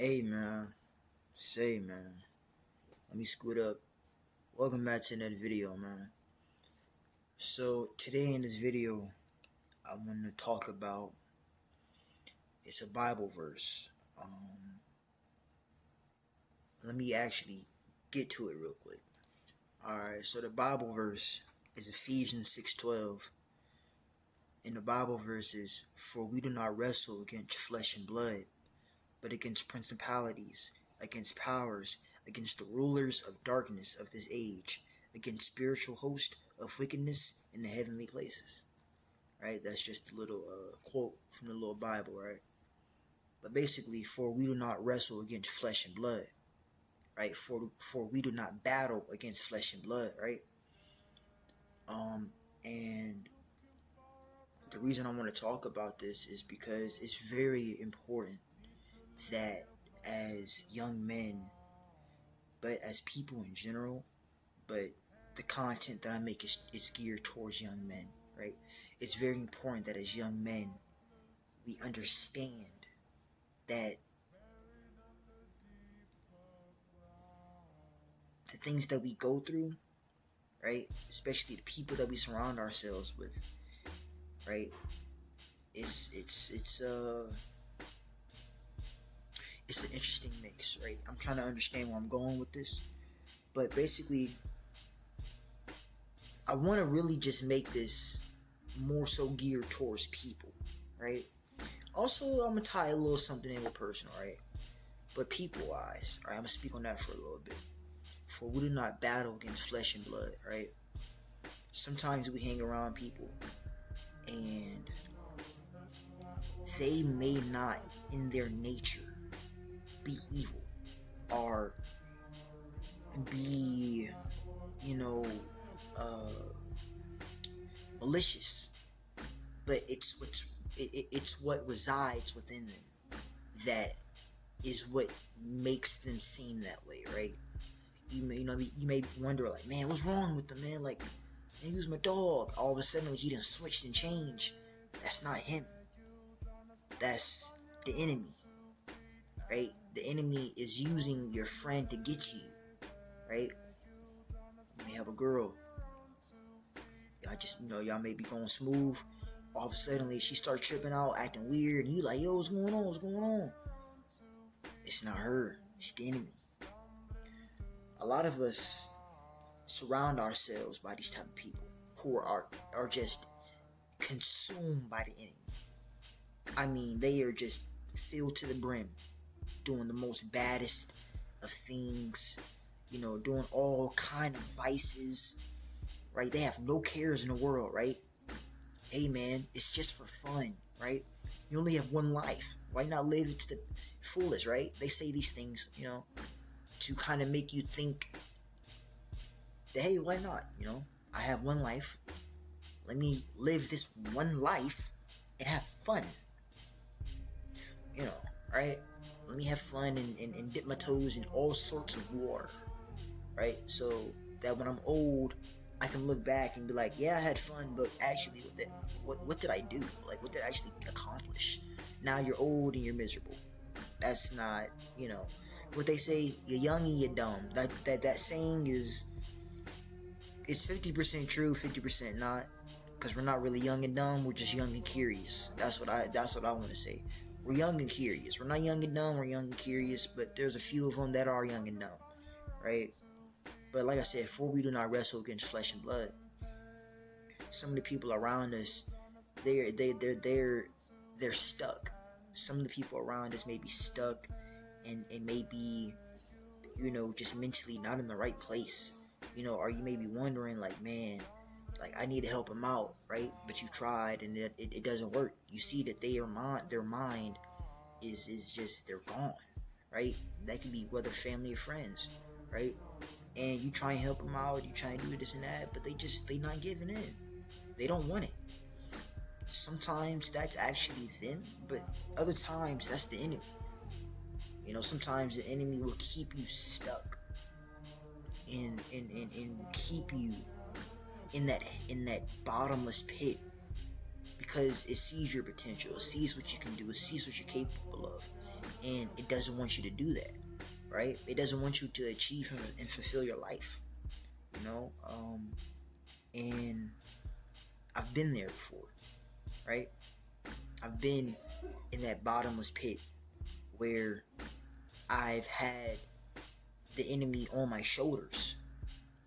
Hey man, man, let me scoot up. Welcome back to another video, man. So today in this video, I want to talk about it's a Bible verse. Let me actually get to it real quick. All right, so the Bible verse is Ephesians 6:12, and the Bible verse is, "For we do not wrestle against flesh and blood, but against principalities, against powers, against the rulers of darkness of this age, against spiritual hosts of wickedness in the heavenly places." Right? That's just a little quote from the little Bible, right? But basically, for we do not wrestle against flesh and blood, right? For we do not battle against flesh and blood, right? And the reason I want to talk about this is because it's very important that as young men, but as people in general, but the content that I make is geared towards young men, right? It's very important that as young men, we understand that the things that we go through, right, especially the people that we surround ourselves with, right, it's an interesting mix, right? I'm trying to understand where I'm going with this, but basically, I want to really just make this more so geared towards people, right? Also, I'm gonna tie a little something in with personal, right? But people wise, right? I'm gonna speak on that for a little bit. For we do not battle against flesh and blood, right? Sometimes we hang around people and they may not in their nature be evil or be, you know, malicious, but it's what resides within them that is what makes them seem that way, right? You may wonder, like, man, what's wrong with the man? Like, man, he was my dog. All of a sudden, he done switched and changed. That's not him. That's the enemy, right? The enemy is using your friend to get to you, right? You may have a girl. Y'all may be going smooth. All of a sudden, she starts tripping out, acting weird, and you like, yo, what's going on? What's going on? It's not her. It's the enemy. A lot of us surround ourselves by these type of people who are just consumed by the enemy. I mean, they are just filled to the brim, doing the most baddest of things, doing all kind of vices, right? They have no cares in the world, right? Hey man, it's just for fun, right? You only have one life. Why not live it to the fullest, right? They say these things, to kind of make you think that, hey, why not? I have one life. Let me live this one life and have fun. Right? Let me have fun and dip my toes in all sorts of water, right? So that when I'm old, I can look back and be like, yeah, I had fun, but actually, what did I do? Like, what did I actually accomplish? Now you're old and you're miserable. That's not, what they say, you're young and you're dumb. That saying is, it's 50% true, 50% not, because we're not really young and dumb. We're just young and curious. That's what I want to say. We're young and curious. We're not young and dumb. We're young and curious, but there's a few of them that are young and dumb, right? But like I said, for we do not wrestle against flesh and blood. Some of the people around us, they're stuck. Some of the people around us may be stuck and maybe, just mentally not in the right place. Or you may be wondering, like, man, like, I need to help them out, right? But you tried and it doesn't work. You see that their mind is just, they're gone, right? That could be whether family or friends, right? And you try and help them out, you try and do this and that, but they not giving in. They don't want it. Sometimes that's actually them, but other times that's the enemy. Sometimes the enemy will keep you stuck and keep you in that bottomless pit, because it sees your potential, it sees what you can do, it sees what you're capable of, and it doesn't want you to do that, right? It doesn't want you to achieve and fulfill your life, you know. And I've been there before, right? I've been in that bottomless pit where I've had the enemy on my shoulders,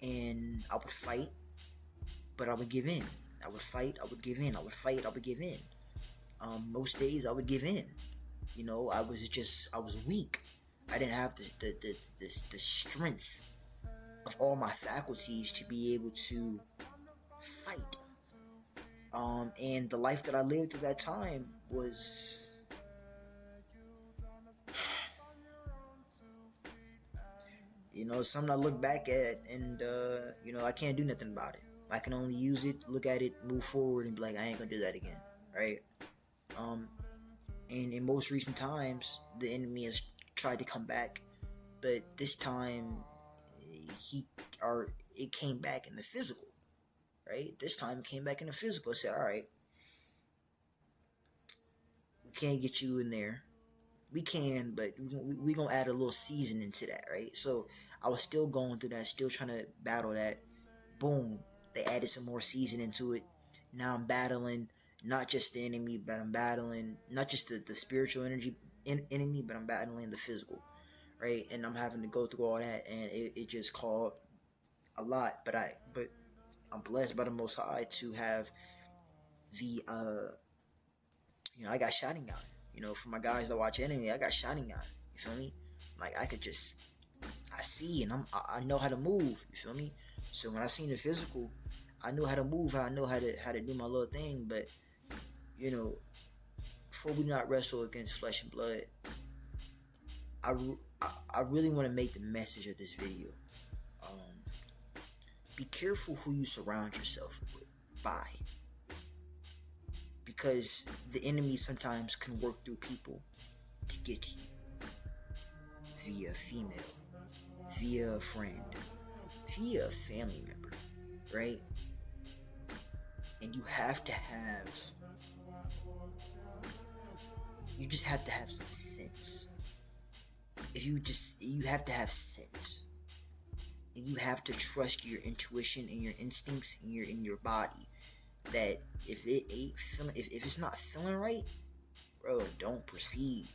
and I would fight, but I would give in. I would fight, I would give in. I would fight, I would give in. Most days I would give in. You know, I was weak. I didn't have the strength of all my faculties to be able to fight. And the life that I lived at that time was, you know, something I look back at, and you know, I can't do nothing about it. I can only use it, look at it, move forward, and be like, I ain't gonna do that again, right? And in most recent times, the enemy has tried to come back, but this time, it came back in the physical, right? This time it came back in the physical. It said, all right, we can't get you in there. We can, but we gonna add a little seasoning to that, right? So I was still going through that, still trying to battle that. Boom, they added some more seasoning to it. Now I'm battling not just the enemy, but I'm battling not just the spiritual enemy, but I'm battling the physical, right? And I'm having to go through all that, and it just called a lot. But I'm blessed by the Most High to have the you know, I got Shining On. You know, for my guys that watch anime, I got Shining On. You feel me? Like I could just, I see, and I know how to move. You feel me? So when I seen the physical, I knew how to move. I know how to do my little thing. But you know, before we not wrestle against flesh and blood, I really want to make the message of this video. Be careful who you surround yourself by, because the enemy sometimes can work through people to get to you, via a female, via a friend, via a family member, right? And you just have to have some sense. You have to have sense. And you have to trust your intuition and your instincts and in your body, that if it ain't feeling, if it's not feeling right, bro, don't proceed.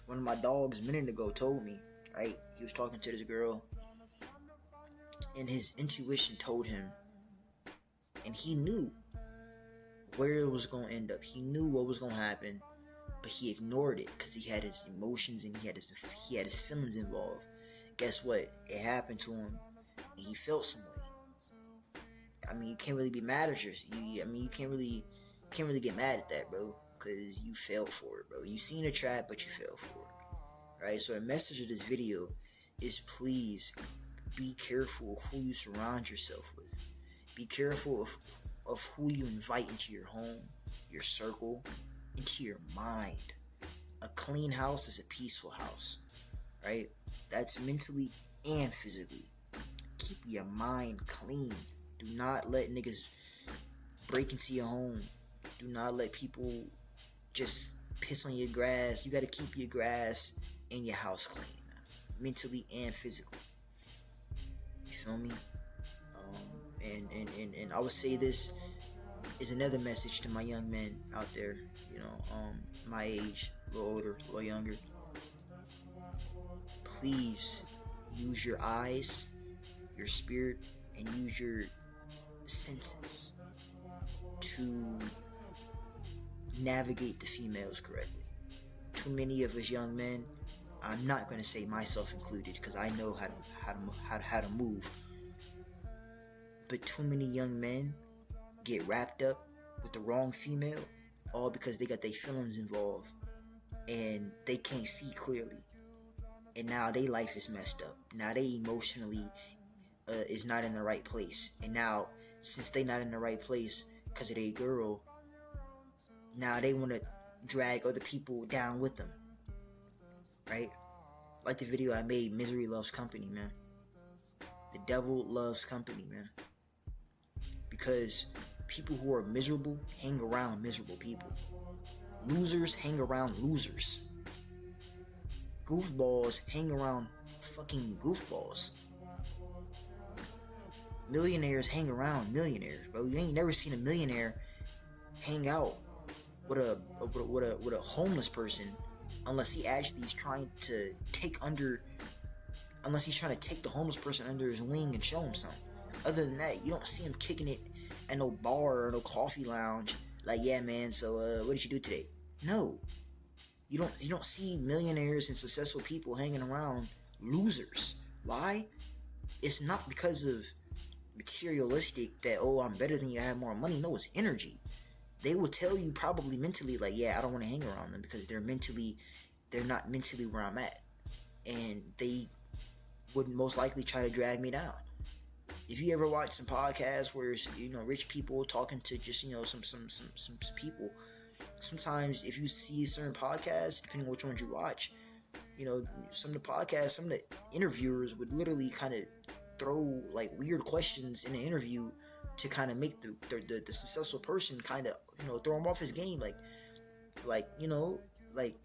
One of my dogs a minute ago told me, right? He was talking to this girl, and his intuition told him, and he knew where it was gonna end up. He knew what was gonna happen, but he ignored it because he had his emotions and he had his feelings involved. Guess what? It happened to him, and he felt some way. I mean, you can't really be mad at you can't really get mad at that, bro, because you fell for it, bro. You seen a trap, but you fell for it, right? So the message of this video is, please be careful who you surround yourself with. Be careful of who you invite into your home, your circle, into your mind. A clean house is a peaceful house, right? That's mentally and physically. Keep your mind clean. Do not let niggas break into your home. Do not let people just piss on your grass. You got to keep your grass and your house clean, mentally and physically. You feel me? And I would say this is another message to my young men out there, you know, my age, a little older, a little younger. Please use your eyes, your spirit, and use your senses to navigate the females correctly. Too many of us young men, I'm not going to say myself included, because I know how to move, but too many young men get wrapped up with the wrong female, all because they got their feelings involved and they can't see clearly, and now their life is messed up. Now they emotionally is not in the right place, and now since they not in the right place because of their girl, now they want to drag other people down with them, right? Like the video I made, Misery Loves Company, man. The devil loves company, man. Because people who are miserable hang around miserable people. Losers hang around losers. goofballs hang around fucking goofballs. Millionaires hang around millionaires, bro. You ain't never seen a millionaire hang out with a homeless person unless he actually is trying to unless he's trying to take the homeless person under his wing and show him something. Other than that, you don't see him kicking it at no bar or no coffee lounge. Like, yeah, man. So, what did you do today? No, you don't see millionaires and successful people hanging around losers. Why? It's not because of materialistic that, oh, I'm better than you, I have more money. No, it's energy. They will tell you probably mentally, like, yeah, I don't want to hang around them because they're not mentally where I'm at, and they would most likely try to drag me down. If you ever watch some podcasts where it's, rich people talking to just, some people, sometimes if you see certain podcasts, depending on which ones you watch, some of the podcasts, some of the interviewers would literally kind of throw like weird questions in the interview to kind of make the successful person kind of, throw him off his game, like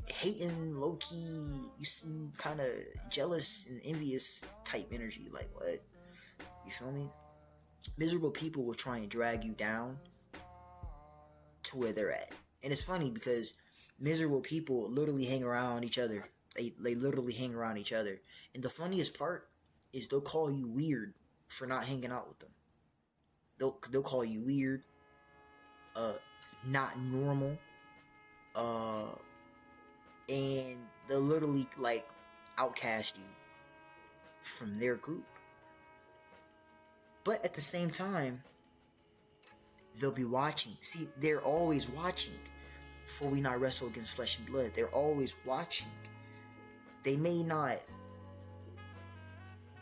hating, low-key, you seem kind of jealous and envious type energy. Like, what? You feel me? Miserable people will try and drag you down to where they're at. And it's funny because miserable people literally hang around each other. They literally hang around each other. And the funniest part is they'll call you weird for not hanging out with them. They'll call you weird, not normal, and they'll literally like outcast you from their group. But at the same time, they'll be watching. See, they're always watching. For we not wrestle against flesh and blood. They're always watching. They may not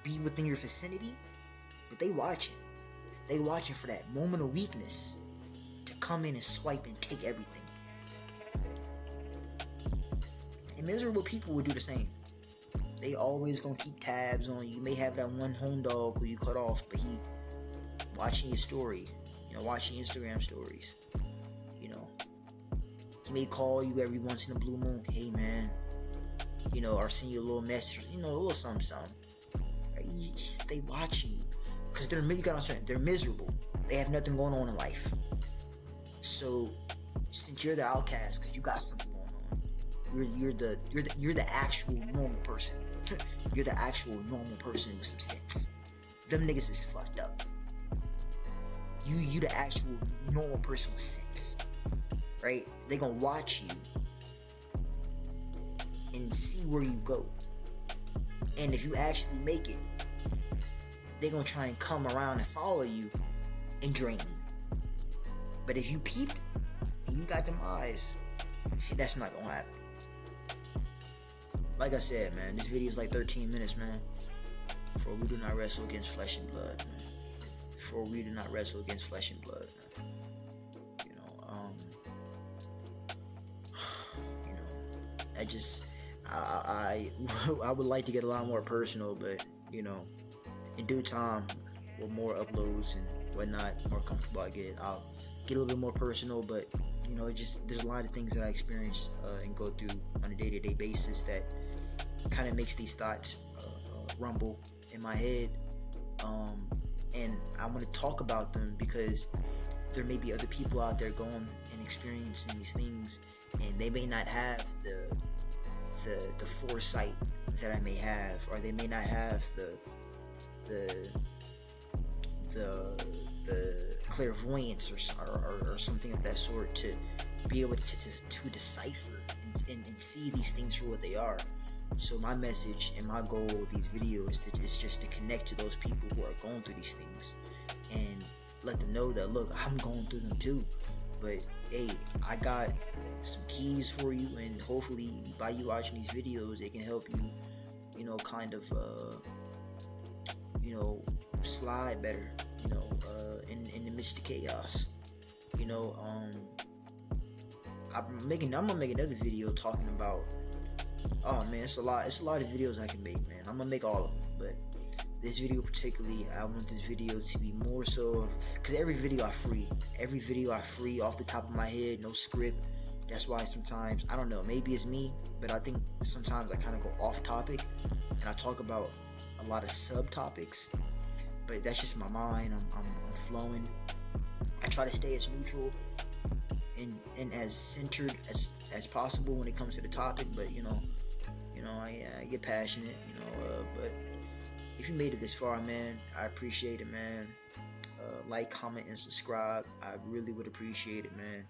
be within your vicinity, but they watching. They watching for that moment of weakness to come in and swipe and take everything. And miserable people will do the same. They always gonna keep tabs on you. You may have that one home dog who you cut off, but he watching your story, watching Instagram stories. He may call you every once in a blue moon. Hey man, or send you a little message, a little something. Right? They watching you because they're miserable. They have nothing going on in life. So since you're the outcast, because you got something going on, you're the actual normal person. You're the actual normal person with some sense. Them niggas is fucked up. You the actual normal person with sense, right? They gonna watch you and see where you go, and if you actually make it, they gonna try and come around and follow you and drain you. But if you peep and you got them eyes, that's not gonna happen. Like I said, man, this video is like 13 minutes, man. For we do not wrestle against flesh and blood, man. For we do not wrestle against flesh and blood, man. I would like to get a lot more personal, but in due time, with more uploads and whatnot, more comfortable I get, I'll get a little bit more personal. But there's a lot of things that I experience and go through on a day-to-day basis that kind of makes these thoughts rumble in my head, and I want to talk about them because there may be other people out there going and experiencing these things, and they may not have the foresight that I may have, or they may not have the clairvoyance or something of that sort to be able to decipher and see these things for what they are. So my message and my goal with these videos is just to connect to those people who are going through these things and let them know that, look, I'm going through them too, but hey, I got some keys for you, and hopefully by you watching these videos, it can help you, kind of, slide better, in the midst of chaos. I'm gonna make another video talking about, oh man, it's a lot of videos I can make, man. I'm gonna make all of them, but this video particularly, I want this video to be more so of, because every video I free off the top of my head, no script, That's why sometimes, I don't know, maybe it's me, but I think sometimes I kind of go off topic and I talk about a lot of subtopics. But that's just my mind. I'm flowing. I try to stay as neutral and as centered as possible when it comes to the topic. But I get passionate. But if you made it this far, man, I appreciate it, man. Like, comment, and subscribe. I really would appreciate it, man.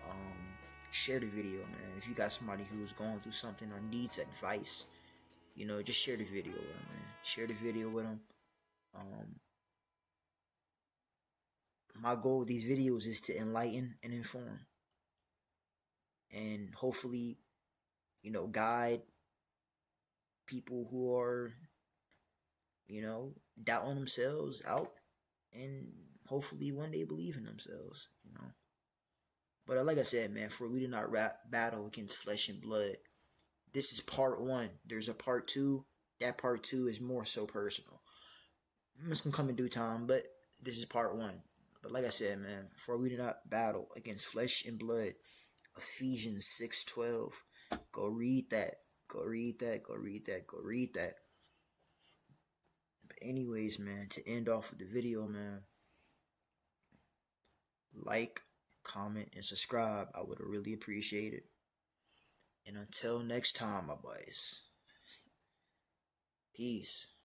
Um, Share the video, man. If you got somebody who's going through something or needs advice, just share the video with them, man. Share the video with them. Um, my goal with these videos is to enlighten and inform, and hopefully, guide people who are, doubting themselves out, and hopefully one day believe in themselves. But like I said, man, for we do not battle against flesh and blood. This is part one. There's a part two. That part two is more so personal. It's gonna come in due time, but this is part one. But like I said, man, for we do not battle against flesh and blood. Ephesians 6:12. Go read that. Go read that. Go read that. Go read that. But anyways, man, to end off with the video, man, like, comment, and subscribe. I would really appreciate it. And until next time, my boys. Peace.